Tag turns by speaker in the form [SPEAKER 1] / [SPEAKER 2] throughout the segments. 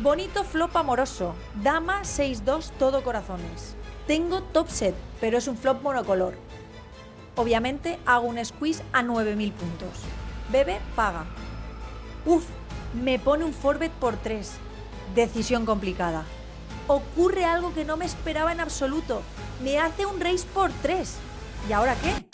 [SPEAKER 1] Bonito flop amoroso, dama 6-2 todo corazones. Tengo top set, pero es un flop monocolor. Obviamente hago un squeeze a 9000 puntos. Bebe paga. Uf, me pone un forbet por 3. Decisión complicada. Ocurre algo que no me esperaba en absoluto. Me hace un raise por 3. ¿Y ahora qué?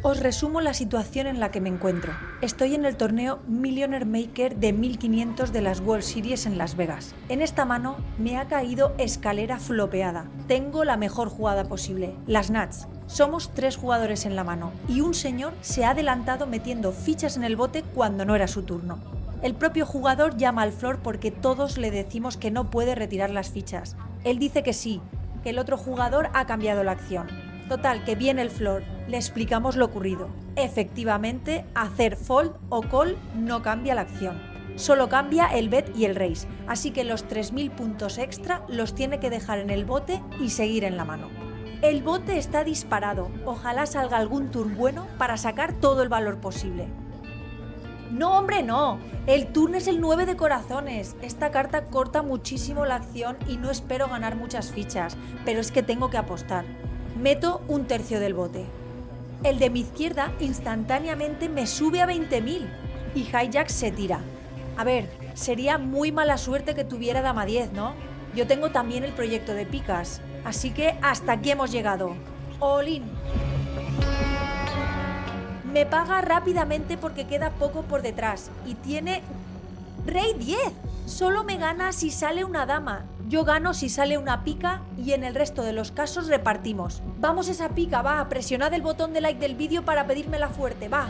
[SPEAKER 1] Os resumo la situación en la que me encuentro. Estoy en el torneo Millionaire Maker de 1500 de las World Series en Las Vegas. En esta mano me ha caído escalera flopeada. Tengo la mejor jugada posible, las nuts. Somos 3 jugadores en la mano y un señor se ha adelantado metiendo fichas en el bote cuando no era su turno. El propio jugador llama al flor porque todos le decimos que no puede retirar las fichas. Él dice que sí, que el otro jugador ha cambiado la acción. Total, que viene el flor, le explicamos lo ocurrido. Efectivamente, hacer fold o call no cambia la acción. Solo cambia el bet y el raise, así que los 3000 puntos extra los tiene que dejar en el bote y seguir en la mano. El bote está disparado, ojalá salga algún turn bueno para sacar todo el valor posible. No, hombre, no. El turn es el 9 de corazones. Esta carta corta muchísimo la acción y no espero ganar muchas fichas, pero es que tengo que apostar. Meto un tercio del bote. El de mi izquierda instantáneamente me sube a 20.000 y hijack se tira. A ver, sería muy mala suerte que tuviera dama 10, ¿no? Yo tengo también el proyecto de picas, así que hasta aquí hemos llegado. All in. Me paga rápidamente porque queda poco por detrás y tiene rey 10. Solo me gana si sale una dama. Yo gano si sale una pica y en el resto de los casos repartimos. Vamos esa pica, va, presionad el botón de like del vídeo para pedírmela fuerte, va.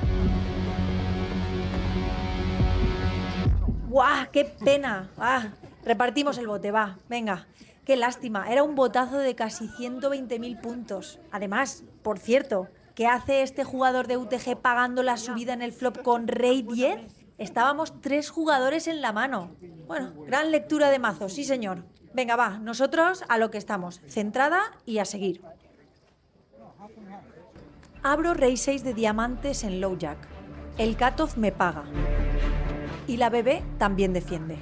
[SPEAKER 1] ¡Guau! ¡Qué pena! Repartimos el bote, va, venga. Qué lástima, era un botazo de casi 120.000 puntos. Además, por cierto, ¿qué hace este jugador de UTG pagando la subida en el flop con rey 10? Estábamos 3 jugadores en la mano. Bueno, gran lectura de mazo, sí señor. Venga, va, nosotros a lo que estamos, centrada y a seguir. Abro rey 6 de diamantes en low jack. El cutoff me paga. Y la bebé también defiende.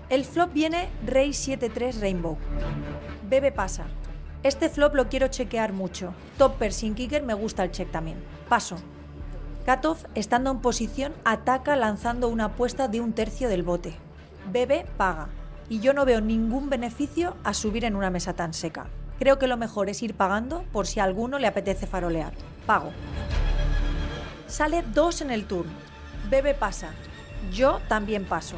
[SPEAKER 1] El flop viene rey 7-3 rainbow. Bebé pasa. Este flop lo quiero chequear mucho. Top pair sin kicker me gusta el check también. Paso. Cutoff, estando en posición, ataca lanzando una apuesta de un tercio del bote. Bebé paga. Y yo no veo ningún beneficio a subir en una mesa tan seca. Creo que lo mejor es ir pagando por si a alguno le apetece farolear. Pago. Sale 2 en el turn. Bebé pasa. Yo también paso.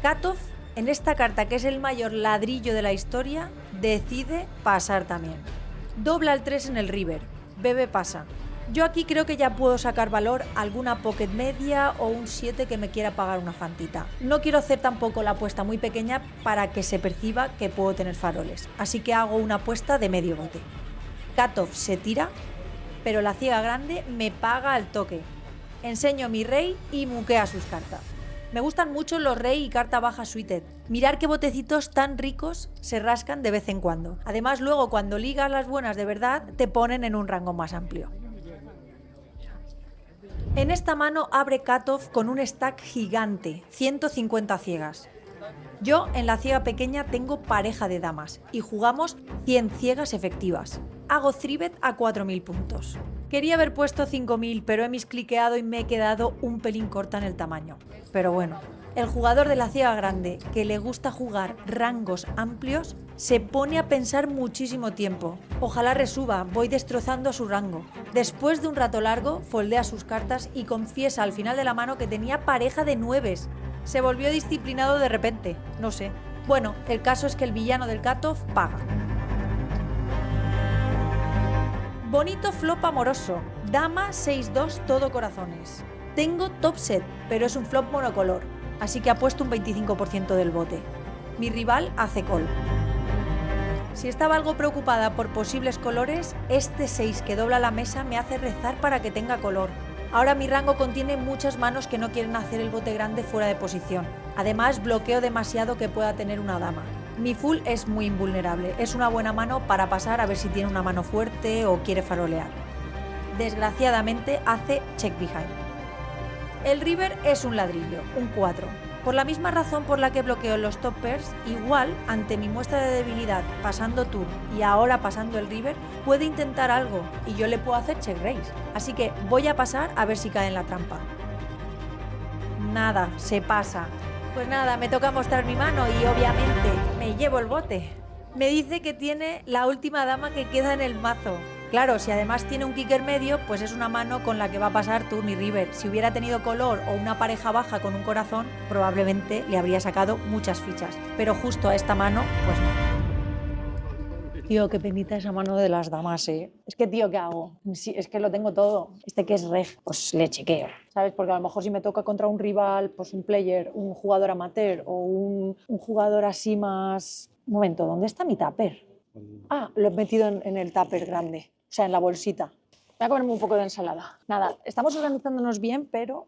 [SPEAKER 1] Cutoff, en esta carta que es el mayor ladrillo de la historia, decide pasar también. Dobla el 3 en el river. Bebé pasa. Yo aquí creo que ya puedo sacar valor alguna pocket media o un 7 que me quiera pagar una fantita. No quiero hacer tampoco la apuesta muy pequeña para que se perciba que puedo tener faroles, así que hago una apuesta de medio bote. Cutoff se tira, pero la ciega grande me paga al toque. Enseño mi rey y muquea sus cartas. Me gustan mucho los rey y carta baja suited. Mirar qué botecitos tan ricos se rascan de vez en cuando. Además, luego cuando ligas las buenas de verdad, te ponen en un rango más amplio. En esta mano abre cutoff con un stack gigante, 150 ciegas. Yo en la ciega pequeña tengo pareja de damas y jugamos 100 ciegas efectivas. Hago 3-bet a 4000 puntos. Quería haber puesto 5000, pero he miscliqueado y me he quedado un pelín corta en el tamaño. Pero bueno, el jugador de la ciega grande que le gusta jugar rangos amplios se pone a pensar muchísimo tiempo. Ojalá resuba, voy destrozando su rango. Después de un rato largo, foldea sus cartas y confiesa al final de la mano que tenía pareja de 9s. Se volvió disciplinado de repente, no sé. Bueno, el caso es que el villano del cutoff paga. Bonito flop amoroso, dama 6-2 todo corazones. Tengo top set, pero es un flop monocolor, así que apuesto un 25% del bote. Mi rival hace call. Si estaba algo preocupada por posibles colores, este 6 que dobla la mesa me hace rezar para que tenga color. Ahora mi rango contiene muchas manos que no quieren hacer el bote grande fuera de posición. Además, bloqueo demasiado que pueda tener una dama. Mi full es muy invulnerable, es una buena mano para pasar a ver si tiene una mano fuerte o quiere farolear. Desgraciadamente hace check behind. El river es un ladrillo, un 4. Por la misma razón por la que bloqueo los top pairs, igual, ante mi muestra de debilidad pasando turn y ahora pasando el river, puede intentar algo y yo le puedo hacer check raise. Así que voy a pasar a ver si cae en la trampa. Nada, se pasa. Pues nada, me toca mostrar mi mano y obviamente me llevo el bote. Me dice que tiene la última dama que queda en el mazo. Claro, si además tiene un kicker medio, pues es una mano con la que va a pasar turn y river. Si hubiera tenido color o una pareja baja con un corazón, probablemente le habría sacado muchas fichas. Pero justo a esta mano, pues no. Tío, qué penita esa mano de las damas, ¿eh? Es que, tío, ¿qué hago? Sí, es que lo tengo todo. Este que es reg, pues le chequeo, ¿sabes? Porque a lo mejor si me toca contra un rival, pues un player, un jugador amateur o un jugador así más... Un momento, ¿dónde está mi tupper? Ah, lo he metido en el tupper grande. O sea, en la bolsita. Voy a comerme un poco de ensalada. Nada, estamos organizándonos bien, pero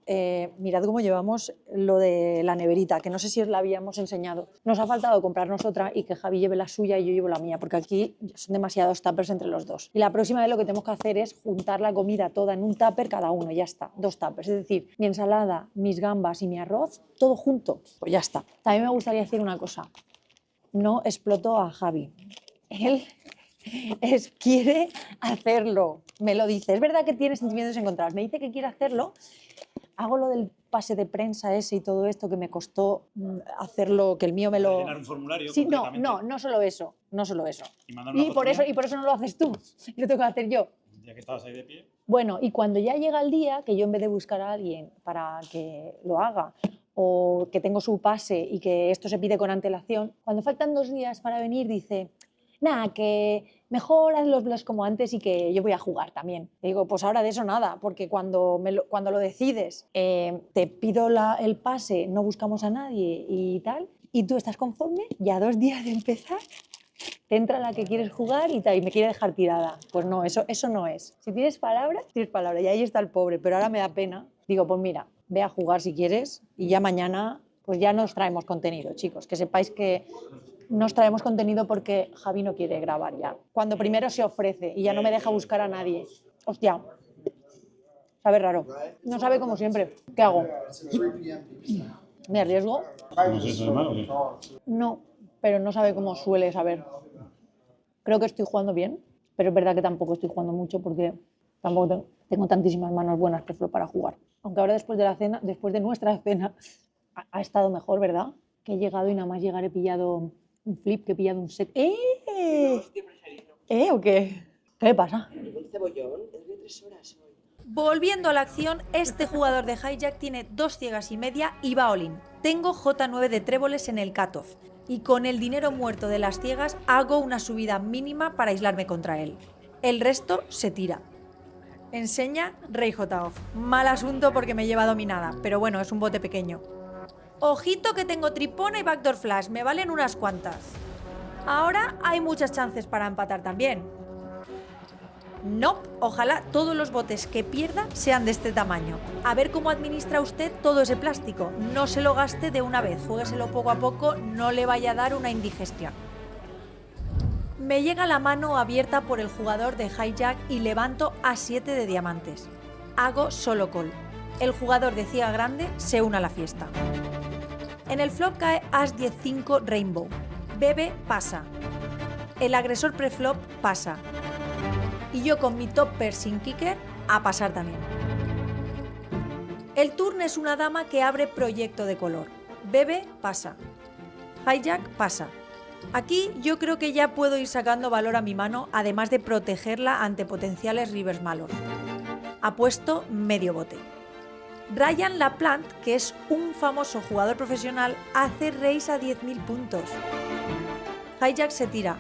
[SPEAKER 1] mirad cómo llevamos lo de la neverita, que no sé si os la habíamos enseñado. Nos ha faltado comprarnos otra y que Javi lleve la suya y yo llevo la mía, porque aquí son demasiados tuppers entre los dos. Y la próxima vez lo que tenemos que hacer es juntar la comida toda en un tupper cada uno, ya está, 2 tuppers. Es decir, mi ensalada, mis gambas y mi arroz, todo junto, pues ya está. También me gustaría decir una cosa. No exploto a Javi. Él... quiere hacerlo, me lo dice. Es verdad que tiene sentimientos encontrados. Me dice que quiere hacerlo. Hago lo del pase de prensa ese y todo esto que me costó hacerlo, que el mío me lo...
[SPEAKER 2] Llenar un formulario.
[SPEAKER 1] Sí, no solo eso, no solo eso.
[SPEAKER 2] Y
[SPEAKER 1] por eso no lo haces tú, lo tengo que hacer yo.
[SPEAKER 2] Ya que estabas ahí de pie.
[SPEAKER 1] Bueno, y cuando ya llega el día, que yo en vez de buscar a alguien para que lo haga, o que tengo su pase y que esto se pide con antelación, cuando faltan 2 días para venir, dice... Nada, que mejor haz los blogs como antes y que yo voy a jugar también. Y digo, pues ahora de eso nada, porque cuando lo decides, te pido el pase, no buscamos a nadie y tal, y tú estás conforme, ya 2 días de empezar, te entra la que quieres jugar y me quiere dejar tirada. Pues no, eso no es. Si tienes palabras, y ahí está el pobre, pero ahora me da pena. Digo, pues mira, ve a jugar si quieres y ya mañana pues ya nos traemos contenido, chicos, que sepáis que... Nos traemos contenido porque Javi no quiere grabar ya. Cuando primero se ofrece y ya no me deja buscar a nadie. Hostia, sabe raro. No sabe como siempre. ¿Qué hago? ¿Me arriesgo?
[SPEAKER 2] No sé, ¿sabe mal o qué?
[SPEAKER 1] No, pero no sabe cómo suele saber. Creo que estoy jugando bien, pero es verdad que tampoco estoy jugando mucho porque tampoco tengo tantísimas manos buenas para jugar. Aunque ahora después de la cena, después de nuestra cena, ha estado mejor, ¿verdad? Que he llegado y nada más llegar he pillado... un flip, que he pillado un set. ¿O qué? ¿Qué le pasa?
[SPEAKER 3] El cebollón es de 3 horas hoy.
[SPEAKER 1] Volviendo a la acción, este jugador de Hijack tiene 2 ciegas y media y va all in. Tengo J9 de tréboles en el cutoff y con el dinero muerto de las ciegas hago una subida mínima para aislarme contra él. El resto se tira. Enseña Rey J off. Mal asunto porque me lleva dominada, pero bueno, es un bote pequeño. Ojito que tengo tripona y backdoor flash, me valen unas cuantas. Ahora hay muchas chances para empatar también. No, ojalá todos los botes que pierda sean de este tamaño. A ver cómo administra usted todo ese plástico. No se lo gaste de una vez, juégueselo poco a poco, no le vaya a dar una indigestión. Me llega la mano abierta por el jugador de Hijack y levanto A7 de diamantes. Hago solo call. El jugador de ciega grande se une a la fiesta. En el flop cae As 10-5 Rainbow. Bebe pasa. El agresor preflop pasa. Y yo con mi top pair sin kicker a pasar también. El turn es una dama que abre proyecto de color. Bebe pasa. Hijack pasa. Aquí yo creo que ya puedo ir sacando valor a mi mano, además de protegerla ante potenciales rivers malos. Apuesto medio bote. Ryan LaPlante, que es un famoso jugador profesional, hace raise a 10.000 puntos. Hijack se tira.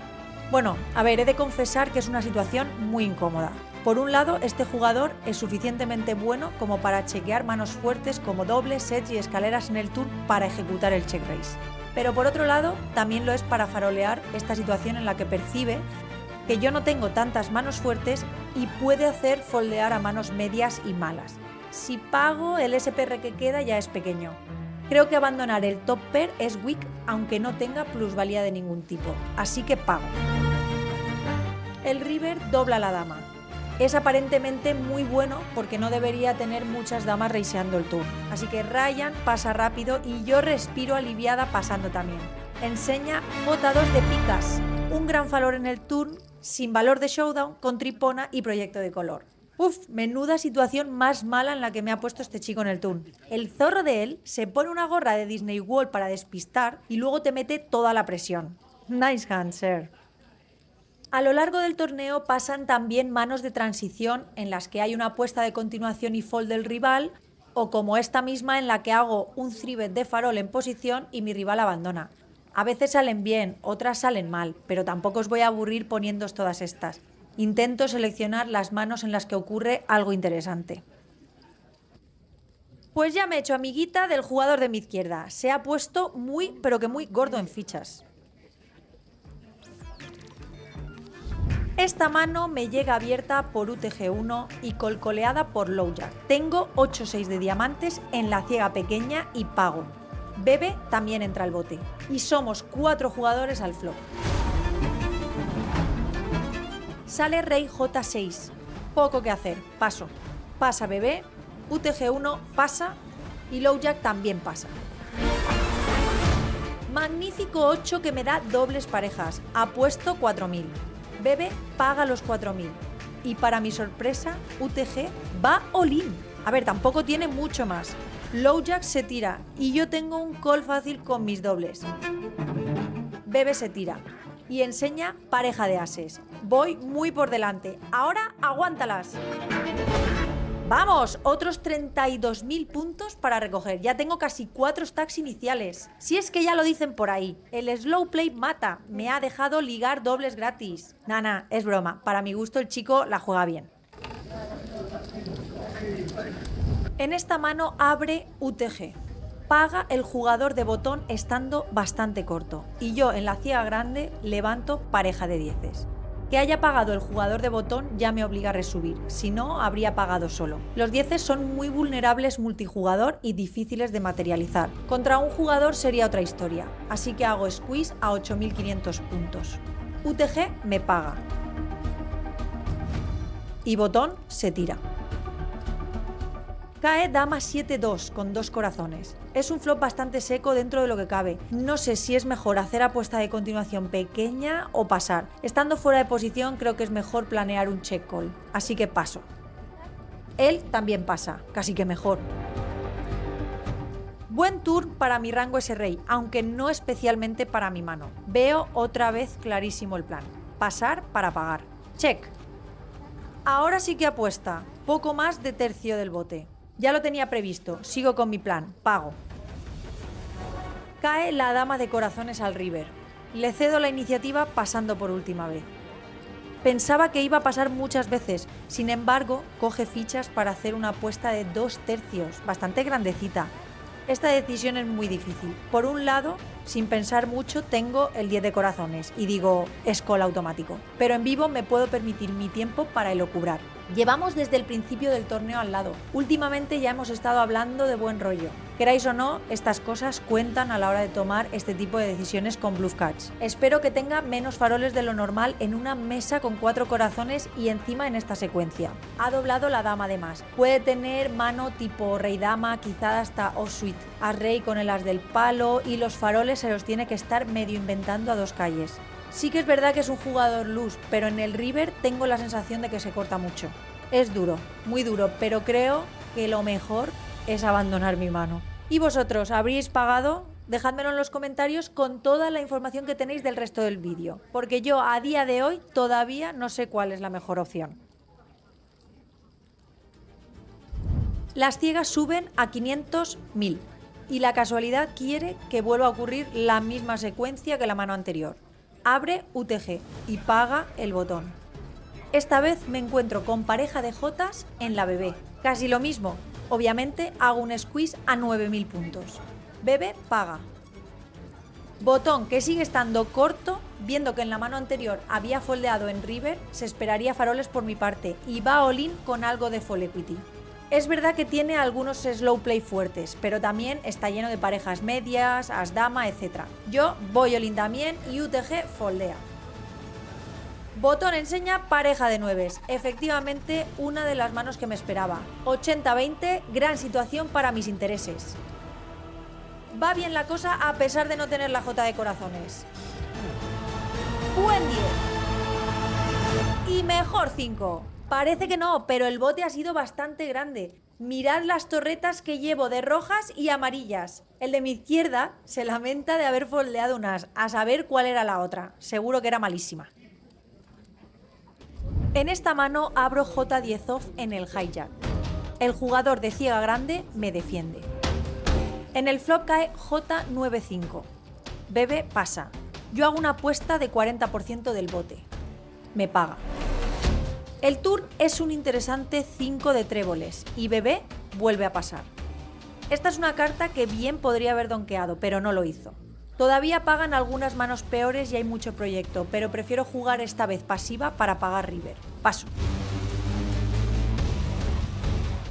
[SPEAKER 1] Bueno, a ver, he de confesar que es una situación muy incómoda. Por un lado, este jugador es suficientemente bueno como para chequear manos fuertes como dobles, sets y escaleras en el turn para ejecutar el check raise. Pero por otro lado, también lo es para farolear esta situación en la que percibe que yo no tengo tantas manos fuertes y puede hacer foldear a manos medias y malas. Si pago, el SPR que queda ya es pequeño. Creo que abandonar el top pair es weak, aunque no tenga plusvalía de ningún tipo, así que pago. El river dobla la dama. Es aparentemente muy bueno porque no debería tener muchas damas reiseando el turn. Así que Ryan pasa rápido y yo respiro aliviada pasando también. Enseña J2 de picas, un gran valor en el turn, sin valor de showdown, con tripona y proyecto de color. Uf, menuda situación más mala en la que me ha puesto este chico en el turn. El zorro de él se pone una gorra de Disney World para despistar y luego te mete toda la presión. Nice hand, sir. A lo largo del torneo pasan también manos de transición en las que hay una apuesta de continuación y fold del rival, o como esta misma en la que hago un 3-bet de farol en posición y mi rival abandona. A veces salen bien, otras salen mal, pero tampoco os voy a aburrir poniéndoos todas estas. Intento seleccionar las manos en las que ocurre algo interesante. Pues ya me he hecho amiguita del jugador de mi izquierda. Se ha puesto muy, pero que muy gordo en fichas. Esta mano me llega abierta por UTG1 y colcoleada por low jack. Tengo 8-6 de diamantes en la ciega pequeña y pago. Bebe también entra al bote. Y somos 4 jugadores al flop. Sale rey J6. Poco que hacer. Paso. Pasa bebé. UTG1 pasa. Y low jack también pasa. Magnífico 8 que me da dobles parejas. Apuesto 4.000. Bebe paga los 4.000 y para mi sorpresa UTG va all-in. A ver, tampoco tiene mucho más. Low jack se tira y yo tengo un call fácil con mis dobles. Bebe se tira y enseña pareja de ases. Voy muy por delante. Ahora aguántalas. ¡Vamos! Otros 32.000 puntos para recoger. Ya tengo casi 4 stacks iniciales. Si es que ya lo dicen por ahí. El slow play mata. Me ha dejado ligar dobles gratis. Nana, es broma. Para mi gusto el chico la juega bien. En esta mano abre UTG. Paga el jugador de botón estando bastante corto. Y yo en la ciega grande levanto pareja de dieces. Que haya pagado el jugador de botón ya me obliga a resubir, si no habría pagado solo. Los dieces son muy vulnerables multijugador y difíciles de materializar. Contra un jugador sería otra historia, así que hago squeeze a 8.500 puntos. UTG me paga. Y botón se tira. Cae dama 7-2 con 2 corazones. Es un flop bastante seco dentro de lo que cabe. No sé si es mejor hacer apuesta de continuación pequeña o pasar. Estando fuera de posición creo que es mejor planear un check call. Así que paso. Él también pasa, casi que mejor. Buen turn para mi rango ese rey, aunque no especialmente para mi mano. Veo otra vez clarísimo el plan. Pasar para pagar. Check. Ahora sí que apuesta. Poco más de tercio del bote. Ya lo tenía previsto, sigo con mi plan, pago. Cae la dama de corazones al river. Le cedo la iniciativa pasando por última vez. Pensaba que iba a pasar muchas veces, sin embargo, coge fichas para hacer una apuesta de 2 tercios, bastante grandecita. Esta decisión es muy difícil. Por un lado, sin pensar mucho, tengo el 10 de corazones y digo, es call automático. Pero en vivo me puedo permitir mi tiempo para elocubrar. Llevamos desde el principio del torneo al lado. Últimamente ya hemos estado hablando de buen rollo. Queráis o no, estas cosas cuentan a la hora de tomar este tipo de decisiones con bluff catch. Espero que tenga menos faroles de lo normal en una mesa con 4 corazones y encima en esta secuencia. Ha doblado la dama de más. Puede tener mano tipo rey dama, quizá hasta offsuit. As rey con el as del palo y los faroles se los tiene que estar medio inventando a 2 calles. Sí que es verdad que es un jugador loose, pero en el river tengo la sensación de que se corta mucho. Es duro, muy duro, pero creo que lo mejor es abandonar mi mano. ¿Y vosotros habríais pagado? Dejádmelo en los comentarios con toda la información que tenéis del resto del vídeo, porque yo a día de hoy todavía no sé cuál es la mejor opción. Las ciegas suben a 500.000 y la casualidad quiere que vuelva a ocurrir la misma secuencia que la mano anterior. Abre UTG y paga el botón. Esta vez me encuentro con pareja de jotas en la bebé. Casi lo mismo. Obviamente hago un squeeze a 9.000 puntos. Bebe paga. Botón que sigue estando corto, viendo que en la mano anterior había foldeado en river, se esperaría faroles por mi parte y va all-in con algo de fall equity. Es verdad que tiene algunos slow play fuertes, pero también está lleno de parejas medias, as dama, etc. Yo voy all-in también y UTG foldea. Botón enseña pareja de nueves. Efectivamente, una de las manos que me esperaba. 80-20, gran situación para mis intereses. Va bien la cosa a pesar de no tener la J de corazones. Buen 10. Y mejor 5. Parece que no, pero el bote ha sido bastante grande. Mirad las torretas que llevo de rojas y amarillas. El de mi izquierda se lamenta de haber foldeado un as, a saber cuál era la otra. Seguro que era malísima. En esta mano abro J10 off en el hijack. El jugador de ciega grande me defiende. En el flop cae J95. BB pasa. Yo hago una apuesta de 40% del bote. Me paga. El turn es un interesante 5 de tréboles y BB vuelve a pasar. Esta es una carta que bien podría haber donkeado, pero no lo hizo. Todavía pagan algunas manos peores y hay mucho proyecto, pero prefiero jugar esta vez pasiva para pagar river. Paso.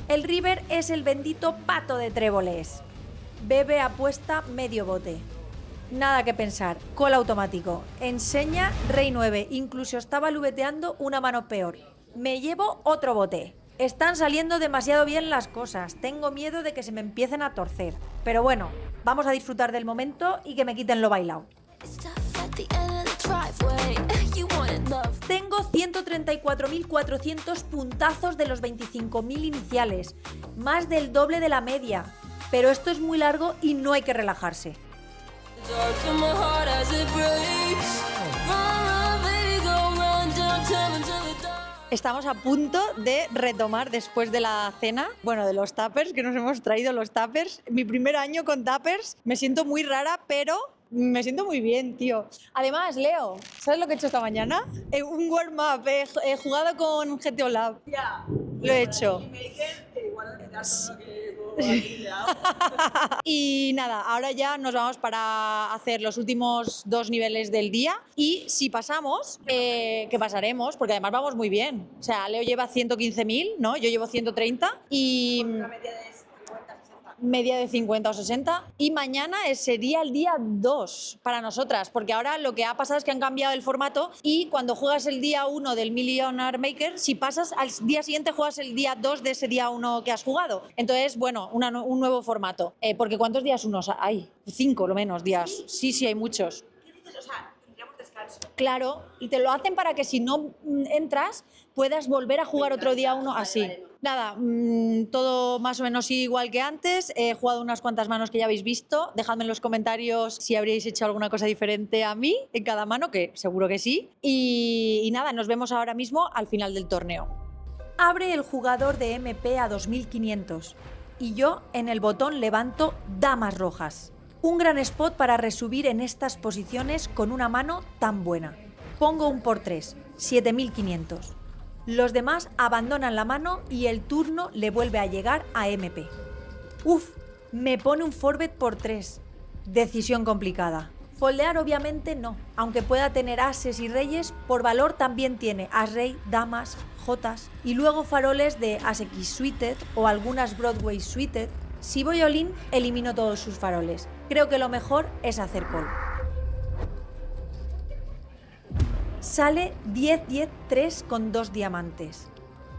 [SPEAKER 1] El river es el bendito pato de tréboles. BB apuesta medio bote. Nada que pensar, call automático. Enseña rey 9, incluso estaba lubeteando una mano peor. Me llevo otro bote. Están saliendo demasiado bien las cosas, tengo miedo de que se me empiecen a torcer. Pero bueno, vamos a disfrutar del momento y que me quiten lo bailado. Tengo 134.400 puntazos de los 25.000 iniciales, más del doble de la media. Pero esto es muy largo y no hay que relajarse. Estamos a punto de retomar después de la cena, bueno, de los tuppers, que nos hemos traído los tuppers. Mi primer año con tuppers, me siento muy rara, pero me siento muy bien, tío. Además, Leo, ¿sabes lo que he hecho esta mañana? Un warm-up, he jugado con GTO Lab.
[SPEAKER 3] Ya.
[SPEAKER 1] Lo he hecho. Y nada, ahora ya nos vamos para hacer los últimos 2 niveles del día y si pasamos, que pasaremos, porque además vamos muy bien. O sea, Leo lleva 115.000, ¿no? Yo llevo 130 y...
[SPEAKER 3] Una media de 50, 60.
[SPEAKER 1] Media de 50 o 60 y mañana sería el día 2 para nosotras, porque ahora lo que ha pasado es que han cambiado el formato y cuando juegas el día 1 del Millionaire Maker, si pasas al día siguiente juegas el día 2 de ese día 1 que has jugado. Entonces, bueno, un nuevo formato. Porque ¿cuántos días unos hay? 5 lo menos días. Sí, hay muchos.
[SPEAKER 3] ¿Qué dices? O sea, tendríamos descanso.
[SPEAKER 1] Claro, y te lo hacen para que si no entras puedas volver a jugar otro día 1 así.
[SPEAKER 3] Vale.
[SPEAKER 1] Nada, todo más o menos igual que antes. He jugado unas cuantas manos que ya habéis visto. Dejadme en los comentarios si habríais hecho alguna cosa diferente a mí en cada mano, que seguro que sí. Y nada, nos vemos ahora mismo al final del torneo. Abre el jugador de MP a 2500 y yo en el botón levanto damas rojas. Un gran spot para resubir en estas posiciones con una mano tan buena. Pongo un por 3, 7500. Los demás abandonan la mano y el turno le vuelve a llegar a MP. Uf, me pone un forbet por 3. Decisión complicada. Foldear obviamente no, aunque pueda tener ases y reyes, por valor también tiene as-rey, damas, jotas y luego faroles de as-x suited o algunas Broadway suited. Si voy all-in, elimino todos sus faroles. Creo que lo mejor es hacer call. Sale 10-10-3 con 2 diamantes.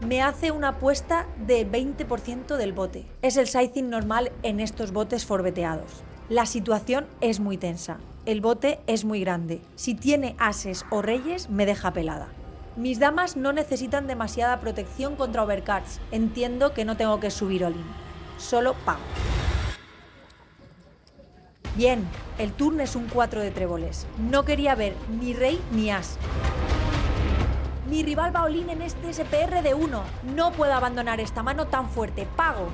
[SPEAKER 1] Me hace una apuesta de 20% del bote. Es el sizing normal en estos botes forbeteados. La situación es muy tensa. El bote es muy grande. Si tiene ases o reyes, me deja pelada. Mis damas no necesitan demasiada protección contra overcards. Entiendo que no tengo que subir all-in. Solo pago. Bien, el turno es un 4 de tréboles. No quería ver ni rey ni as. Mi rival va all-in en este SPR de 1. No puedo abandonar esta mano tan fuerte. Pago.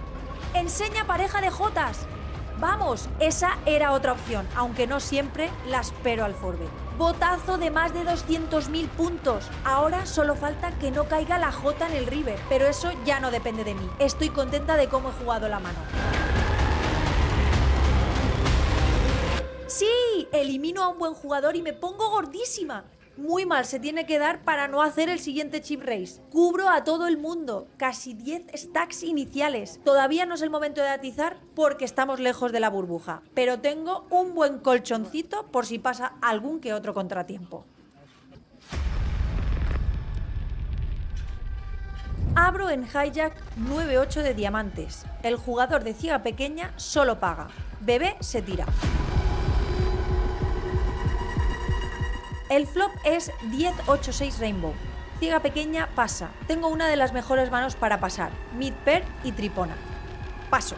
[SPEAKER 1] Enseña pareja de jotas. Vamos, esa era otra opción, aunque no siempre la espero al forbet. Botazo de más de 200.000 puntos. Ahora solo falta que no caiga la J en el river, pero eso ya no depende de mí. Estoy contenta de cómo he jugado la mano. ¡Sí! Elimino a un buen jugador y me pongo gordísima. Muy mal se tiene que dar para no hacer el siguiente chip race. Cubro a todo el mundo, casi 10 stacks iniciales. Todavía no es el momento de atizar porque estamos lejos de la burbuja, pero tengo un buen colchoncito por si pasa algún que otro contratiempo. Abro en hijack 9-8 de diamantes. El jugador de ciega pequeña solo paga. Bebé se tira. El flop es 10-8-6 Rainbow. Ciega pequeña pasa. Tengo una de las mejores manos para pasar. Mid pair y tripona. Paso.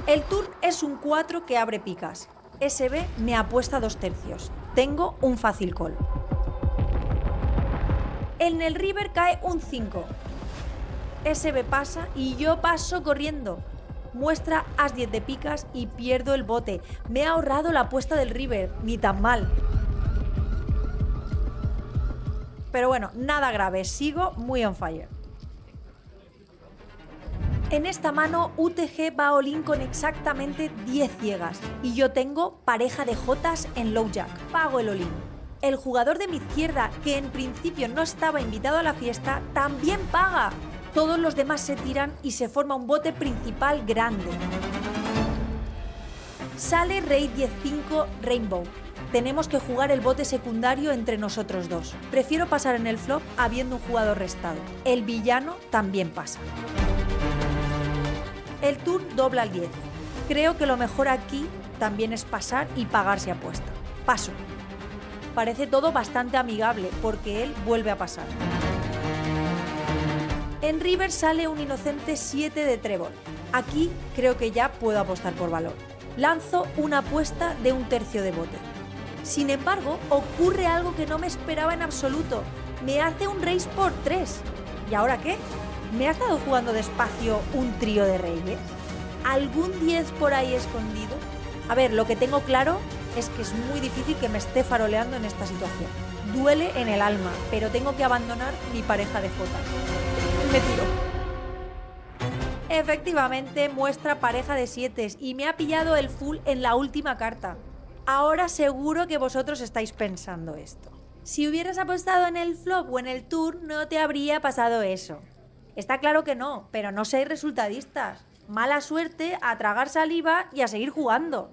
[SPEAKER 1] El turn es un 4 que abre picas. SB me apuesta 2/3. Tengo un fácil call. En el river cae un 5. SB pasa y yo paso corriendo. Muestra as 10 de picas y pierdo el bote. Me he ahorrado la apuesta del river, ni tan mal. Pero bueno, nada grave, sigo muy on fire. En esta mano UTG va all-in con exactamente 10 ciegas y yo tengo pareja de jotas en low jack. Pago el all-in. El jugador de mi izquierda, que en principio no estaba invitado a la fiesta, también paga. Todos los demás se tiran y se forma un bote principal grande. Sale rey 10-5 Rainbow. Tenemos que jugar el bote secundario entre nosotros dos. Prefiero pasar en el flop habiendo un jugador restado. El villano también pasa. El turn dobla al 10. Creo que lo mejor aquí también es pasar y pagar si apuesta. Paso. Parece todo bastante amigable porque él vuelve a pasar. En river sale un inocente 7 de trébol. Aquí creo que ya puedo apostar por valor. Lanzo una apuesta de 1/3 de bote. Sin embargo, ocurre algo que no me esperaba en absoluto. Me hace un raise por 3. ¿Y ahora qué? ¿Me ha estado jugando despacio un trío de reyes? ¿Algún 10 por ahí escondido? A ver, lo que tengo claro es que es muy difícil que me esté faroleando en esta situación. Duele en el alma, pero tengo que abandonar mi pareja de jotas. Me tiro. Efectivamente, muestra pareja de 7 y me ha pillado el full en la última carta. Ahora seguro que vosotros estáis pensando esto. Si hubieras apostado en el flop o en el turn, no te habría pasado eso. Está claro que no, pero no seáis resultadistas. Mala suerte, a tragar saliva y a seguir jugando.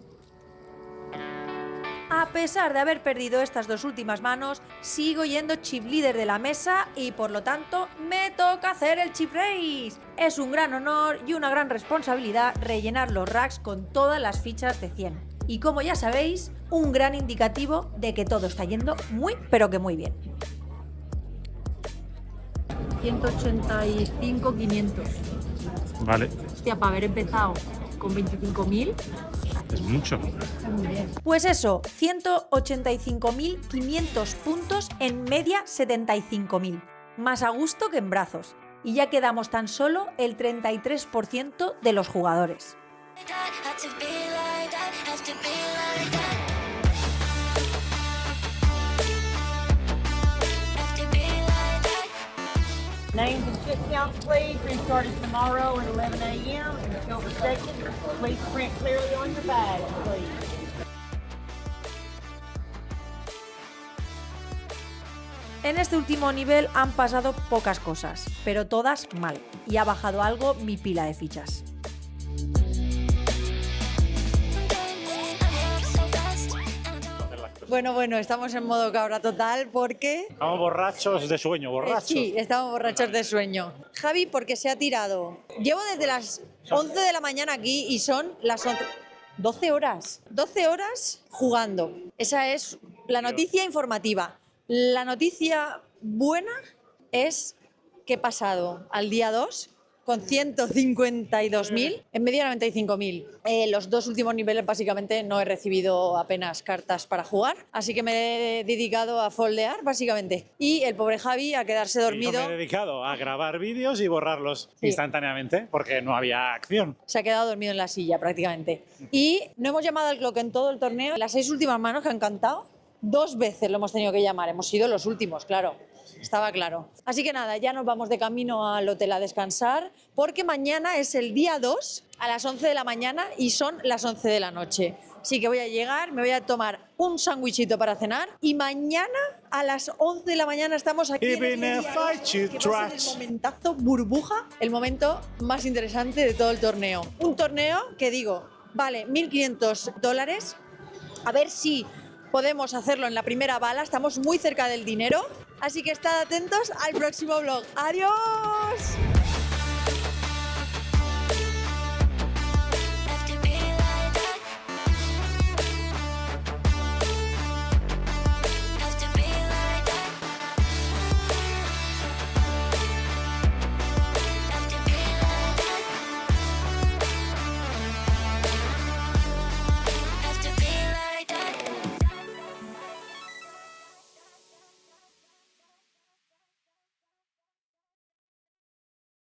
[SPEAKER 1] A pesar de haber perdido estas dos últimas manos, sigo yendo chip líder de la mesa y por lo tanto me toca hacer el chip raise. Es un gran honor y una gran responsabilidad rellenar los racks con todas las fichas de 100. Y como ya sabéis, un gran indicativo de que todo está yendo muy, pero que muy bien.
[SPEAKER 4] 185.500.
[SPEAKER 2] Vale,
[SPEAKER 4] Hostia, para haber empezado con 25.000.
[SPEAKER 2] es mucho.
[SPEAKER 4] Muy bien.
[SPEAKER 1] Pues eso, 185.500 puntos en media 75.000. Más a gusto que en brazos. Y ya quedamos tan solo el 33% de los jugadores.
[SPEAKER 5] Names and chip counts, please. Restarted tomorrow at 11 a.m. Until the 2nd. Please print clearly on your badge, please.
[SPEAKER 1] En este último nivel han pasado pocas cosas, pero todas mal, y ha bajado algo mi pila de fichas.
[SPEAKER 6] Bueno, estamos en modo cabra total porque...
[SPEAKER 2] Estamos borrachos de sueño, borrachos.
[SPEAKER 6] Sí, estamos borrachos de sueño. Javi, porque se ha tirado. Llevo desde las 11 de la mañana aquí y son las 11... 12 horas. 12 horas jugando. Esa es la noticia informativa. La noticia buena es que he pasado al día 2 con 152.000, en media 95.000. Los dos últimos niveles básicamente no he recibido apenas cartas para jugar, así que me he dedicado a foldear básicamente. Y el pobre Javi a quedarse dormido.
[SPEAKER 2] Yo me he dedicado a grabar vídeos y borrarlos instantáneamente porque no había acción.
[SPEAKER 6] Se ha quedado dormido en la silla prácticamente. Y no hemos llamado al clock en todo el torneo. Las 6 últimas manos que han cantado, 2 veces lo hemos tenido que llamar. Hemos sido los últimos, claro. Estaba claro. Así que nada, ya nos vamos de camino al hotel a descansar porque mañana es el día 2 a las 11 de la mañana y son las 11 de la noche. Así que voy a llegar, me voy a tomar un sándwichito para cenar y mañana a las 11 de la mañana estamos aquí en el día 2, que va a ser el momentazo burbuja, el momento más interesante de todo el torneo. Un torneo que digo, vale, $1.500. A ver si podemos hacerlo en la primera bala, estamos muy cerca del dinero Así que estad atentos al próximo vlog. ¡Adiós!